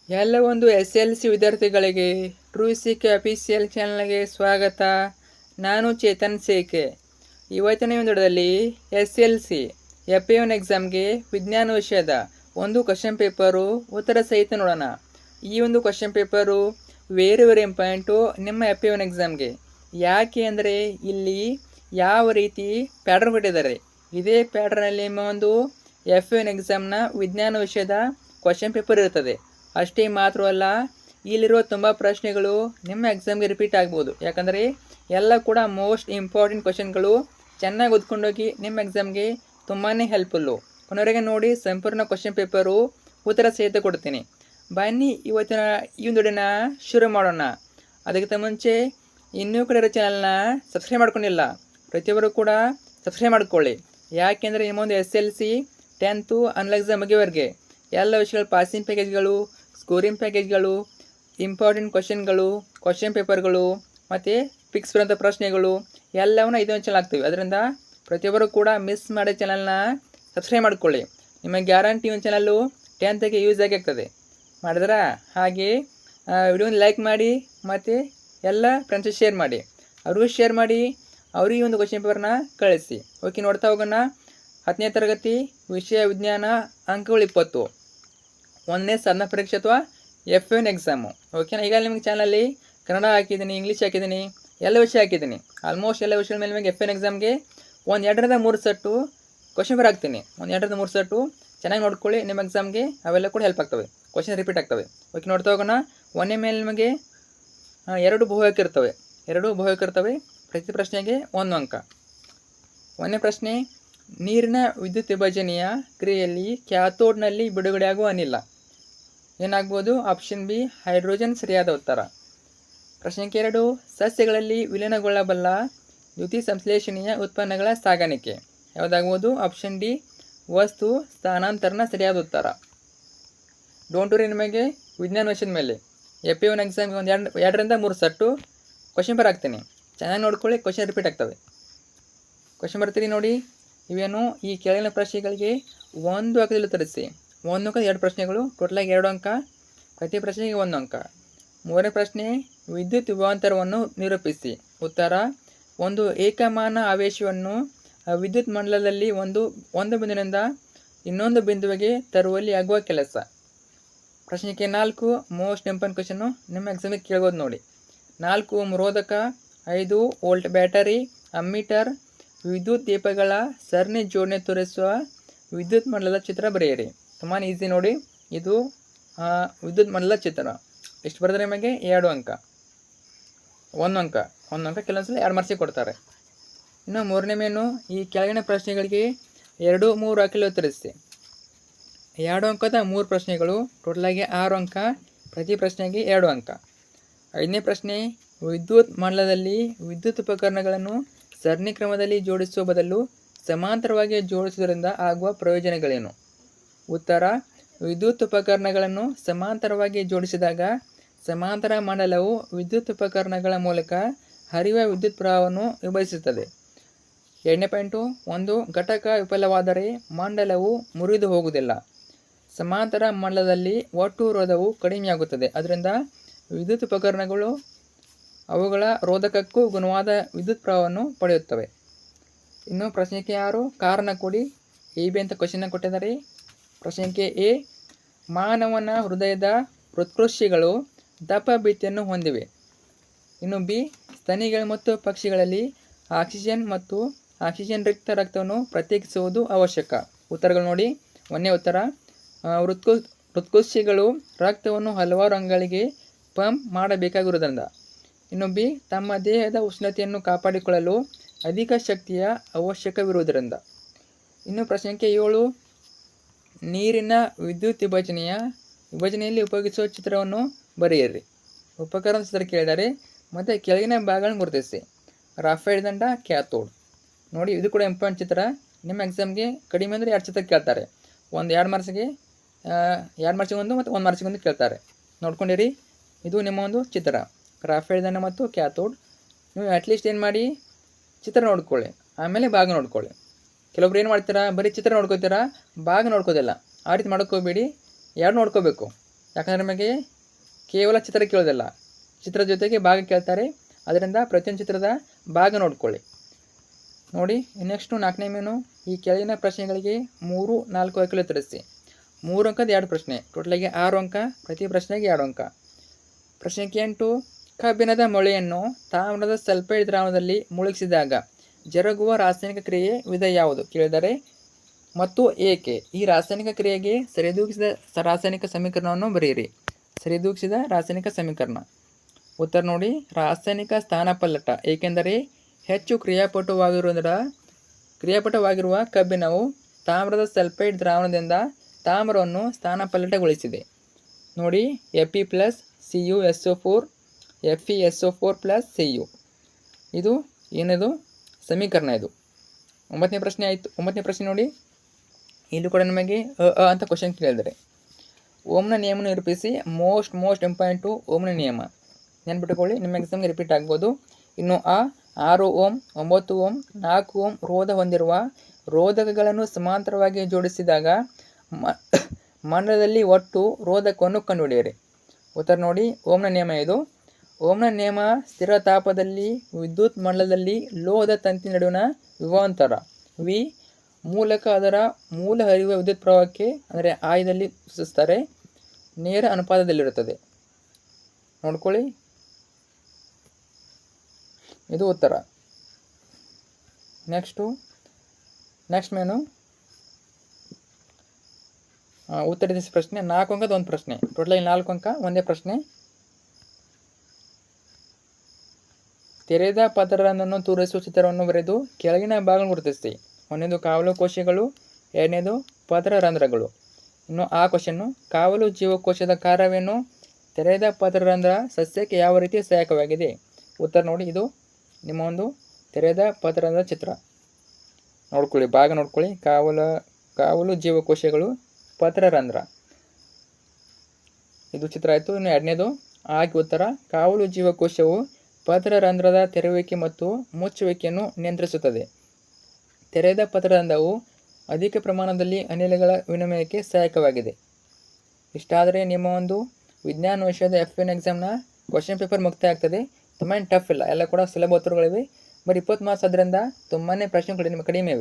ಎಲ್ಲ ಒಂದು SLC ವಿದ್ಯಾರ್ಥಿಗಳಿಗೆ ಟ್ರೂ ಸಿಕೆ ಅಫಿಷಿಯಲ್ ಚಾನಲ್ಗೆ ಸ್ವಾಗತ. ನಾನು ಚೇತನ್ ಸೇಕೆ. ಇವತ್ತಿನ ವಿಡಿಯೋದಲ್ಲಿ SLC FA1 ಎಕ್ಸಾಮ್ಗೆ ವಿಜ್ಞಾನ ವಿಷಯದ ಒಂದು ಕ್ವಶನ್ ಪೇಪರು ಉತ್ತರ ಸಹಿತ ನೋಡೋಣ. ಈ ಒಂದು ಕ್ವಶನ್ ಪೇಪರು ವೆರಿ ಇಂಪಾರ್ಟೆಂಟು ನಿಮ್ಮ FA1 ಎಕ್ಸಾಮ್ಗೆ. ಯಾಕೆ ಅಂದರೆ ಇಲ್ಲಿ ಯಾವ ರೀತಿ ಪ್ಯಾಟರ್ನ್ ಕೊಟ್ಟಿದ್ದಾರೆ, ಇದೇ ಪ್ಯಾಟರ್ನಲ್ಲಿ ನಿಮ್ಮ ಒಂದು FA1 ಎಕ್ಸಾಮ್ನ ವಿಜ್ಞಾನ ವಿಷಯದ ಕ್ವಶನ್ ಪೇಪರ್ ಇರ್ತದೆ. ಅಷ್ಟೇ ಮಾತ್ರವಲ್ಲ, ಇಲ್ಲಿರುವ ತುಂಬ ಪ್ರಶ್ನೆಗಳು ನಿಮ್ಮ ಎಕ್ಸಾಮ್ಗೆ ರಿಪೀಟ್ ಆಗ್ಬೋದು. ಯಾಕಂದರೆ ಎಲ್ಲ ಕೂಡ ಮೋಸ್ಟ್ ಇಂಪಾರ್ಟೆಂಟ್ ಕ್ವಶನ್ಗಳು ಚೆನ್ನಾಗಿ ಓದ್ಕೊಂಡೋಗಿ ನಿಮ್ಮ ಎಕ್ಸಾಮ್ಗೆ ತುಂಬಾ ಹೆಲ್ಪ್ಫುಲ್ಲು. ಕೊನೆವರೆಗೆ ನೋಡಿ, ಸಂಪೂರ್ಣ ಕ್ವಶನ್ ಪೇಪರು ಉತ್ತರ ಸಹಿತ ಕೊಡ್ತೀನಿ. ಬನ್ನಿ ಇವತ್ತಿನ ಈ ಒಂದು ವಿಡಿಯೋನ ಶುರು ಮಾಡೋಣ. ಅದಕ್ಕಿಂತ ಮುಂಚೆ ಇನ್ನೂ ಕೂಡ ಇರೋ ಚಾನಲ್ನ ಸಬ್ಸ್ಕ್ರೈಬ್ ಮಾಡ್ಕೊಂಡಿಲ್ಲ, ಪ್ರತಿಯೊಬ್ಬರು ಕೂಡ ಸಬ್ಸ್ಕ್ರೈಬ್ ಮಾಡ್ಕೊಳ್ಳಿ. ಯಾಕೆಂದರೆ ನಿಮ್ಮೊಂದು SLC 10th ಅನ್ಲೈನ್ ಎಕ್ಸಾಮ್ ಮುಗಿಯವರೆಗೆ ಎಲ್ಲ ವಿಷಯಗಳು, ಪಾಸಿಂಗ್ ಪ್ಯಾಕೇಜ್ಗಳು, ಸ್ಕೋರಿಂಗ್ ಪ್ಯಾಕೇಜ್ಗಳು, ಇಂಪಾರ್ಟೆಂಟ್ ಕ್ವಶನ್ಗಳು, ಕ್ವಶನ್ ಪೇಪರ್ಗಳು ಮತ್ತು ಫಿಕ್ಸ್ ಬರೋಂಥ ಪ್ರಶ್ನೆಗಳು ಎಲ್ಲವನ್ನ ಇದೊಂದು ಚಾನಲ್ ಆಗ್ತವೆ. ಅದರಿಂದ ಪ್ರತಿಯೊಬ್ಬರು ಕೂಡ ಮಿಸ್ ಮಾಡೋ ಚಾನಲ್ನ ಸಬ್ಸ್ಕ್ರೈಬ್ ಮಾಡ್ಕೊಳ್ಳಿ. ನಿಮಗೆ ಗ್ಯಾರಂಟಿ ಒಂದು ಚಾನಲ್ಲು 10th ಯೂಸ್ ಆಗ್ತದೆ ಮಾಡಿದ್ರಾ. ಹಾಗೆ ವಿಡಿಯೋನ ಲೈಕ್ ಮಾಡಿ ಮತ್ತು ಎಲ್ಲ ಫ್ರೆಂಡ್ಸ್ ಶೇರ್ ಮಾಡಿ, ಅವ್ರಿಗೂ ಶೇರ್ ಮಾಡಿ, ಅವ್ರಿಗೆ ಒಂದು ಕ್ವಶನ್ ಪೇಪರ್ನ ಕಳಿಸಿ. ಓಕೆ, ನೋಡ್ತಾ ಹೋಗೋಣ. 10ನೇ ತರಗತಿ ವಿಷಯ ವಿಜ್ಞಾನ, ಅಂಕಗಳು 20, 1ನೇ ಸಾಧನ ಪರೀಕ್ಷೆ ಅಥವಾ FA1 ಎಕ್ಸಾಮು. ಓಕೆನಾ. ಈಗ ನಿಮಗೆ ಚಾನಲಲ್ಲಿ ಕನ್ನಡ ಹಾಕಿದ್ದೀನಿ, ಇಂಗ್ಲೀಷ್ ಹಾಕಿದ್ದೀನಿ, ಎಲ್ಲ ವಿಷಯ ಹಾಕಿದ್ದೀನಿ. ಆಲ್ಮೋಸ್ಟ್ ಎಲ್ಲ ವಿಷಯದ ಮೇಲೆ ನಿಮಗೆ FA1 ಎಕ್ಸಾಮ್ಗೆ 2-3 ಸೆಟ್ಟು ಕ್ವಶನ್ ಪೇಪರ್ ಹಾಕ್ತೀನಿ. 2-3 ಸೆಟ್ಟು ಚೆನ್ನಾಗಿ ನೋಡ್ಕೊಳ್ಳಿ. ನಿಮ್ಮ ಎಕ್ಸಾಮ್ಗೆ ಅವೆಲ್ಲ ಕೂಡ ಹೆಲ್ಪ್ ಆಗ್ತವೆ, ಕ್ವಶನ್ ರಿಪೀಟ್ ಆಗ್ತವೆ. ಓಕೆ, ನೋಡ್ತಾ ಹೋಗೋಣ. 1ನೇ ಮೇಲೆ ನಿಮಗೆ 2 ಬಹುವಾಕ್ಯ ಇರ್ತವೆ. ಪ್ರತಿ ಪ್ರಶ್ನೆಗೆ 1 ಅಂಕ. 1ನೇ ಪ್ರಶ್ನೆ, ನೀರಿನ ವಿದ್ಯುತ್ ವಿಭಜನೆಯ ಕ್ರಿಯೆಯಲ್ಲಿ ಕ್ಯಾಥೋಡ್ನಲ್ಲಿ ಬಿಡುಗಡೆಯಾಗುವ ಅನಿಲ ಏನಾಗ್ಬೋದು? ಆಪ್ಷನ್ ಬಿ ಹೈಡ್ರೋಜನ್ ಸರಿಯಾದ ಉತ್ತರ. ಪ್ರಶ್ನೆ 2, ಸಸ್ಯಗಳಲ್ಲಿ ವಿಲೀನಗೊಳ್ಳಬಲ್ಲ ದ್ಯುತಿ ಸಂಶ್ಲೇಷಣೆಯ ಉತ್ಪನ್ನಗಳ ಸಾಗಾಣಿಕೆ ಯಾವುದಾಗ್ಬೋದು? ಆಪ್ಷನ್ ಡಿ ವಸ್ತು ಸ್ಥಾನಾಂತರಣ ಸರಿಯಾದ ಉತ್ತರ. ಡೋಂಟ್ ವರಿ, ನಿಮಗೆ ವಿಜ್ಞಾನ ವಿಷಯದ ಮೇಲೆ FA1 ಎಕ್ಸಾಮ್ಗೆ 2-3 ಸೆಟ್ಟು ಕ್ವಶನ್ ಪೇಪರ್ ಹಾಕ್ತೀನಿ. ಚೆನ್ನಾಗಿ ನೋಡ್ಕೊಳ್ಳಿ, ಕ್ವಶನ್ ರಿಪೀಟ್ ಆಗ್ತವೆ. ಕ್ವಶನ್ ಬರ್ತೀರಿ ನೋಡಿ. ಇವೇನು ಈ ಕೆಳಗಿನ ಪ್ರಶ್ನೆಗಳಿಗೆ 1 ಅಂಕದಲ್ಲಿ ಉತ್ತರಿಸಿ. 1 ಅಂಕ 2 ಪ್ರಶ್ನೆಗಳು, ಟೋಟಲಾಗಿ 2 ಅಂಕ. ಪ್ರತಿ ಪ್ರಶ್ನೆಗೆ 1 ಅಂಕ. 3ನೇ ಪ್ರಶ್ನೆ, ವಿದ್ಯುತ್ ವಿಭವಾಂತರವನ್ನು ನಿರೂಪಿಸಿ. ಉತ್ತರ, ಒಂದು ಏಕಮಾನ ಆವೇಶವನ್ನು ವಿದ್ಯುತ್ ಮಂಡಲದಲ್ಲಿ ಒಂದು ಬಿಂದುವಿನಿಂದ ಇನ್ನೊಂದು ಬಿಂದುವಿಗೆ ತರುವಲ್ಲಿ ಆಗುವ ಕೆಲಸ. ಪ್ರಶ್ನೆ 4, ಮೋಸ್ಟ್ ಇಂಪಾರ್ಟೆಂಟ್ ಕ್ವಶನ್ನು, ನಿಮ್ಮ ಎಕ್ಸಾಮಿಗೆ ಕೇಳ್ಬೋದು ನೋಡಿ. 4 ಓಮ್ ರೋಧಕ, 5 ವೋಲ್ಟ್ ಬ್ಯಾಟರಿ, ಅಮ್ಮೀಟರ್, ವಿದ್ಯುತ್ ದೀಪಗಳ ಸರಣಿ ಜೋಡಣೆ ತೋರಿಸುವ ವಿದ್ಯುತ್ ಮಂಡಲದ ಚಿತ್ರ ಬರೆಯಿರಿ. ತುಂಬಾ ಈಸಿ ನೋಡಿ. ಇದು ವಿದ್ಯುತ್ ಮಂಡಲದ ಚಿತ್ರ. ಎಷ್ಟು ಬರೆದ್ರೆ ನಿಮಗೆ 2 ಅಂಕ. 1 ಅಂಕ ಕೆಲವೊಂದ್ಸಲ 2 ಮಾರ್ಕ್ಸಿಗೆ ಕೊಡ್ತಾರೆ. ಇನ್ನು 3ನೇ ಮೇನು, ಈ ಕೆಳಗಿನ ಪ್ರಶ್ನೆಗಳಿಗೆ 2-3 ಅಂಕದಲ್ಲಿ ಉತ್ತರಿಸಿ. 2 ಅಂಕದ 3 ಪ್ರಶ್ನೆಗಳು, ಟೋಟಲಾಗಿ 6 ಅಂಕ. ಪ್ರತಿ ಪ್ರಶ್ನೆಗೆ 2 ಅಂಕ. 5ನೇ ಪ್ರಶ್ನೆ, ವಿದ್ಯುತ್ ಮಂಡಲದಲ್ಲಿ ವಿದ್ಯುತ್ ಉಪಕರಣಗಳನ್ನು ಸರಣಿ ಕ್ರಮದಲ್ಲಿ ಜೋಡಿಸುವ ಬದಲು ಸಮಾಂತರವಾಗಿ ಜೋಡಿಸುವುದರಿಂದ ಆಗುವ ಪ್ರಯೋಜನಗಳೇನು? ಉತ್ತರ, ವಿದ್ಯುತ್ ಉಪಕರಣಗಳನ್ನು ಸಮಾಂತರವಾಗಿ ಜೋಡಿಸಿದಾಗ ಸಮಾಂತರ ಮಂಡಲವು ವಿದ್ಯುತ್ ಉಪಕರಣಗಳ ಮೂಲಕ ಹರಿಯುವ ವಿದ್ಯುತ್ ಪ್ರವಾಹವನ್ನು ವಿಭಜಿಸುತ್ತದೆ. 2ನೇ ಪಾಯಿಂಟು, ಒಂದು ಘಟಕ ವಿಫಲವಾದರೆ ಮಂಡಲವು ಮುರಿದು ಹೋಗುವುದಿಲ್ಲ. ಸಮಾಂತರ ಮಂಡಲದಲ್ಲಿ ಒಟ್ಟು ರೋಧವು ಕಡಿಮೆಯಾಗುತ್ತದೆ. ಅದರಿಂದ ವಿದ್ಯುತ್ ಉಪಕರಣಗಳು ಅವುಗಳ ರೋಧಕಕ್ಕೂ ಗುಣವಾದ ವಿದ್ಯುತ್ ಪ್ರವಾಹವನ್ನು ಪಡೆಯುತ್ತವೆ. ಇನ್ನು ಪ್ರಶ್ನೆ 6, ಕಾರಣ ಕೊಡಿ. AB ಅಂತ ಕ್ವಶನ್ನ ಕೊಟ್ಟಿದ್ದಾರೆ. ಪ್ರಶ್ನೆ A, ಮಾನವನ ಹೃದಯದ ಹೃತ್ಕುಕ್ಷಿಗಳು ದಪ್ಪ ಭಿತ್ತಿಯನ್ನು ಹೊಂದಿವೆ. ಇನ್ನು B, ಸ್ತನಿಗಳು ಮತ್ತು ಪಕ್ಷಿಗಳಲ್ಲಿ ಆಕ್ಸಿಜನ್ ಮತ್ತು ಆಕ್ಸಿಜನ್ ರಹಿತ ರಕ್ತವನ್ನು ಪ್ರತ್ಯೇಕಿಸುವುದು ಅವಶ್ಯಕ. ಉತ್ತರಗಳು ನೋಡಿ. 1ನೇ ಉತ್ತರ, ಹೃತ್ಕುಕ್ಷಿಗಳು ರಕ್ತವನ್ನು ಹಲವಾರು ಅಂಗಗಳಿಗೆ ಪಂಪ್ ಮಾಡಬೇಕಾಗಿರುವುದರಿಂದ. ಇನ್ನು B, ತಮ್ಮ ದೇಹದ ಉಷ್ಣತೆಯನ್ನು ಕಾಪಾಡಿಕೊಳ್ಳಲು ಅಧಿಕ ಶಕ್ತಿಯ ಅವಶ್ಯಕವಿರುವುದರಿಂದ. ಇನ್ನು ಪ್ರಶ್ನೆ 7, ನೀರಿನ ವಿದ್ಯುತ್ ವಿಭಜನೆಯಲ್ಲಿ ಉಪಯೋಗಿಸುವ ಚಿತ್ರವನ್ನು ಬರೆಯಿರಿ. ಉಪಕರಣದ ಚಿತ್ರ ಕೇಳಿದ್ದಾರೆ ಮತ್ತು ಕೆಳಗಿನ ಭಾಗಗಳನ್ನು ಗುರುತಿಸಿ. ರಾಫೈಡ್ ದಂಡ, ಕ್ಯಾಥೋಡ್. ನೋಡಿ, ಇದು ಕೂಡ ಇಂಪಾರ್ಟೆಂಟ್ ಚಿತ್ರ. ನಿಮ್ಮ ಎಕ್ಸಾಮ್ಗೆ ಕಡಿಮೆ ಅಂದರೆ 2 ಚಿತ್ರ ಕೇಳ್ತಾರೆ. 2 ಮಾರ್ಕ್ಸಿಗೆ 2 ಮಾರ್ಕ್ಸಿಗೆ 1 ಮತ್ತು 1 ಮಾರ್ಕ್ಸಿಗೆ 1 ಕೇಳ್ತಾರೆ. ನೋಡ್ಕೊಂಡಿರಿ, ಇದು ನಿಮ್ಮ ಒಂದು ಚಿತ್ರ, ರಾಫೈಡ್ ದಂಡ ಮತ್ತು ಕ್ಯಾಥೋಡ್. ನೀವು ಅಟ್ಲೀಸ್ಟ್ ಏನು ಮಾಡಿ, ಚಿತ್ರ ನೋಡ್ಕೊಳ್ಳಿ, ಆಮೇಲೆ ಭಾಗ ನೋಡ್ಕೊಳ್ಳಿ. ಕೆಲವೊಬ್ರು ಏನು ಮಾಡ್ತೀರಾ, ಬರೀ ಚಿತ್ರ ನೋಡ್ಕೋತೀರಾ, ಭಾಗ ನೋಡ್ಕೋದಿಲ್ಲ. ಆ ರೀತಿ ಮಾಡ್ಕೋಬೇಡಿ, 2 ನೋಡ್ಕೋಬೇಕು. ಯಾಕಂದರೆ ನಿಮಗೆ ಕೇವಲ ಚಿತ್ರ ಕೇಳೋದಿಲ್ಲ, ಚಿತ್ರದ ಜೊತೆಗೆ ಭಾಗ ಕೇಳ್ತಾರೆ. ಅದರಿಂದ ಪ್ರತಿಯೊಂದು ಚಿತ್ರದ ಭಾಗ ನೋಡ್ಕೊಳ್ಳಿ. ನೋಡಿ, ನೆಕ್ಸ್ಟು 4ನೇ ಮೇನು. ಈ ಕೆಳಗಿನ ಪ್ರಶ್ನೆಗಳಿಗೆ 3, 4 ಅಂಕಗಳು ಉತ್ತರಿಸಿ. 3 ಅಂಕದ 2 ಪ್ರಶ್ನೆ, ಟೋಟಲಾಗಿ 6 ಅಂಕ, ಪ್ರತಿ ಪ್ರಶ್ನೆಗೆ 2 ಅಂಕ. ಪ್ರಶ್ನೆ 8. ಕಬ್ಬಿಣದ ಮೊಳೆಯನ್ನು ತಾಮ್ರದ ಸಲ್ಫೈಡ್ ದ್ರಾವಣದಲ್ಲಿ ಮುಳುಗಿಸಿದಾಗ ಜರುಗುವ ರಾಸಾಯನಿಕ ಕ್ರಿಯೆ ವಿಧ ಯಾವುದು ಕೇಳಿದರೆ ಮತ್ತು ಏಕೆ? ಈ ರಾಸಾಯನಿಕ ಕ್ರಿಯೆಗೆ ಸರಿದೂಗಿಸಿದ ರಾಸಾಯನಿಕ ಸಮೀಕರಣವನ್ನು ಬರೆಯಿರಿ. ಸರಿದೂಗಿಸಿದ ರಾಸಾಯನಿಕ ಸಮೀಕರಣ. ಉತ್ತರ ನೋಡಿ, ರಾಸಾಯನಿಕ ಸ್ಥಾನಪಲ್ಲಟ. ಏಕೆಂದರೆ ಹೆಚ್ಚು ಕ್ರಿಯಾಪಟವಾಗಿರುವ ಕಬ್ಬಿಣವು ತಾಮ್ರದ ಸಲ್ಫೈಡ್ ದ್ರಾವಣದಿಂದ ತಾಮ್ರವನ್ನು ಸ್ಥಾನಪಲ್ಲಟಗೊಳಿಸಿದೆ. ನೋಡಿ, Fe+CuSO4 FeSO4+Cu. ಇದು ಏನದು ಸಮೀಕರಣ. ಇದು 9ನೇ ಪ್ರಶ್ನೆ ಆಯಿತು. 9ನೇ ಪ್ರಶ್ನೆ ನೋಡಿ, ಇಲ್ಲೂ ಕೂಡ ನಿಮಗೆ ಅಂತ ಕ್ವಶನ್ ಕೇಳಿದರೆ ಓಮ್ನ ನಿಯಮವನ್ನು ನಿರೂಪಿಸಿ. ಮೋಸ್ಟ್ ಇಂಪಾರ್ಟೆಂಟು ಓಮ್ನ ನಿಯಮ ನೆನ್ಬಿಟ್ಟುಕೊಳ್ಳಿ, ನಿಮ್ಮ ಎಕ್ಸಾಮ್ಗೆ ರಿಪೀಟ್ ಆಗ್ಬೋದು. ಇನ್ನು 6 ಓಮ್, 9 ಓಮ್, 4 ಓಮ್ ರೋಧ ಹೊಂದಿರುವ ರೋಧಕಗಳನ್ನು ಸಮಾಂತರವಾಗಿ ಜೋಡಿಸಿದಾಗ ಮಂಡಲದಲ್ಲಿ ಒಟ್ಟು ರೋಧಕವನ್ನು ಕಂಡುಹಿಡಿಯಿರಿ. ಉತ್ತರ ನೋಡಿ, ಓಮ್ನ ನಿಯಮ ಇದು. ಓಮ್ನ ನಿಯಮ ಸ್ಥಿರ ತಾಪದಲ್ಲಿ ವಿದ್ಯುತ್ ಮಂಡಲದಲ್ಲಿ ಲೋಹದ ತಂತಿ ನಡುವಿನ ವಿಭವಾಂತರ ವಿ ಮೂಲಕ ಅದರ ಮೂಲ ಹರಿಯುವ ವಿದ್ಯುತ್ ಪ್ರವಾಹಕ್ಕೆ, ಅಂದರೆ ಆಯದಲ್ಲಿ ಸೂಚಿಸ್ತಾರೆ, ನೇರ ಅನುಪಾತದಲ್ಲಿರುತ್ತದೆ. ನೋಡ್ಕೊಳ್ಳಿ, ಇದು ಉತ್ತರ. ನೆಕ್ಸ್ಟ್ ಮೇನು ಉತ್ತರಿಸಿದ ಪ್ರಶ್ನೆ 4 ಅಂಕದ 1 ಪ್ರಶ್ನೆ, ಟೋಟಲಾಗಿ 4 ಅಂಕ, ಒಂದೇ ಪ್ರಶ್ನೆ. ತೆರೆದ ಪದರವನ್ನು ತೋರಿಸುವ ಚಿತ್ರವನ್ನು ಬರೆದು ಕೆಳಗಿನ ಭಾಗಗಳನ್ನು ಗುರುತಿಸಿ. 1ನೇದು ಕಾವಲು ಕೋಶಗಳು, 2ನೇದು ಪದರ ರಂಧ್ರಗಳು. ಇನ್ನು ಆ ಕ್ವಶನ್ನು, ಕಾವಲು ಜೀವಕೋಶದ ಕಾರ್ಯವೇನು? ತೆರೆದ ಪದರರಂಧ್ರ ಸಸ್ಯಕ್ಕೆ ಯಾವ ರೀತಿ ಸಹಾಯಕವಾಗಿದೆ? ಉತ್ತರ ನೋಡಿ, ಇದು ನಿಮ್ಮ ಒಂದು ತೆರೆದ ಪದರರಂಧ್ರ ಚಿತ್ರ. ನೋಡ್ಕೊಳ್ಳಿ, ಭಾಗ ನೋಡ್ಕೊಳ್ಳಿ. ಕಾವಲು ಜೀವಕೋಶಗಳು, ಪದರರಂಧ್ರ, ಇದು ಚಿತ್ರ ಆಯಿತು. ಇನ್ನು 2ನೇದು ಆಗಿ ಉತ್ತರ. ಕಾವಲು ಜೀವಕೋಶವು ಪದರರಂಧ್ರದ ತೆರೆಯುವಿಕೆ ಮತ್ತು ಮುಚ್ಚುವಿಕೆಯನ್ನು ನಿಯಂತ್ರಿಸುತ್ತದೆ. ತೆರೆದ ಪದರರಂಧ್ರವು ಅಧಿಕ ಪ್ರಮಾಣದಲ್ಲಿ ಅನಿಲಗಳ ವಿನಿಮಯಕ್ಕೆ ಸಹಾಯಕವಾಗಿದೆ. ಇಷ್ಟಾದರೆ ನಿಮ್ಮ ಒಂದು ವಿಜ್ಞಾನ ವಿಷಯದ FN ಎಕ್ಸಾಮ್ನ ಕ್ವಶನ್ ಪೇಪರ್ ಮುಕ್ತಾಯ ಆಗ್ತದೆ. ತುಂಬಾ ಟಫ್ ಇಲ್ಲ, ಎಲ್ಲ ಕೂಡ ಸುಲಭ ಉತ್ತರಗಳಿವೆ. ಬರೀ 20 ಮಾರ್ಕ್ಸ್ ಅದರಿಂದ ತುಂಬಾ ಪ್ರಶ್ನೆಗಳು ಕಡಿಮೆ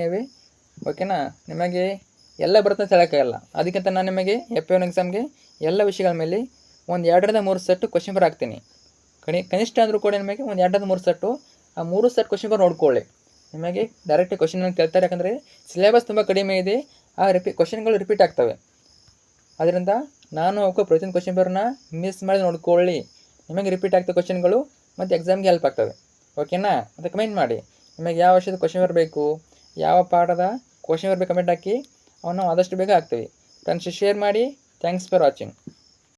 ಇವೆ. ಓಕೆನಾ? ನಿಮಗೆ ಎಲ್ಲ ಬರುತ್ತೆ ಅಂತ ಹೇಳೋಕ್ಕಾಗಲ್ಲ. ಅದಕ್ಕಿಂತ ನಾನು ನಿಮಗೆ FN ಎಕ್ಸಾಮ್ಗೆ ಎಲ್ಲ ವಿಷಯಗಳ ಮೇಲೆ ಒಂದು 2ರಿಂದ 3 ಸೆಟ್ ಕ್ವಶನ್ ಪೇಪರ್ ಹಾಕ್ತೀನಿ. ಕನಿಷ್ಠ ಅಂದರೂ ಕೂಡ ನಿಮಗೆ ಒಂದು 2ರಿಂದ 3 ಸೆಟ್ಟು, ಆ 3 ಸೆಟ್ ಕ್ವಶನ್ ಪೇಪರ್ ನೋಡ್ಕೊಳ್ಳಿ. ನಿಮಗೆ ಡೈರೆಕ್ಟ್ ಕ್ವಶನ್ ಕೇಳ್ತಾರೆ, ಯಾಕಂದರೆ ಸಿಲೆಬಸ್ ತುಂಬ ಕಡಿಮೆ ಇದೆ. ಆ ಕ್ವಶನ್ಗಳು ರಿಪೀಟ್ ಆಗ್ತವೆ. ಅದರಿಂದ ನಾನು ಅವಕ್ಕೆ ಪ್ರತಿಯೊಂದು ಕ್ವಶನ್ ಪೇಪರ್ನ ಮಿಸ್ ಮಾಡಿ ನೋಡ್ಕೊಳ್ಳಿ. ನಿಮಗೆ ರಿಪೀಟ್ ಆಗ್ತವೆ ಕ್ವಶನ್ಗಳು, ಮತ್ತು ಎಕ್ಸಾಮ್ಗೆ ಹೆಲ್ಪ್ ಆಗ್ತವೆ. ಓಕೆನಾ? ಮತ್ತು ಕಮೆಂಟ್ ಮಾಡಿ, ನಿಮಗೆ ಯಾವ ವಿಷಯದ ಕ್ವಶನ್ ಪೇಪರ್ ಬೇಕು, ಯಾವ ಪಾಠದ ಕ್ವಶನ್ ಪೇಪರ್ ಬೇಕು, ಕಮೆಂಟ್ ಹಾಕಿ. ಅವನ್ನ ಆದಷ್ಟು ಬೇಗ ಹಾಕ್ತೀವಿ. ಫ್ರೆಂಡ್ಸ್, ಶೇರ್ ಮಾಡಿ. Thanks for watching.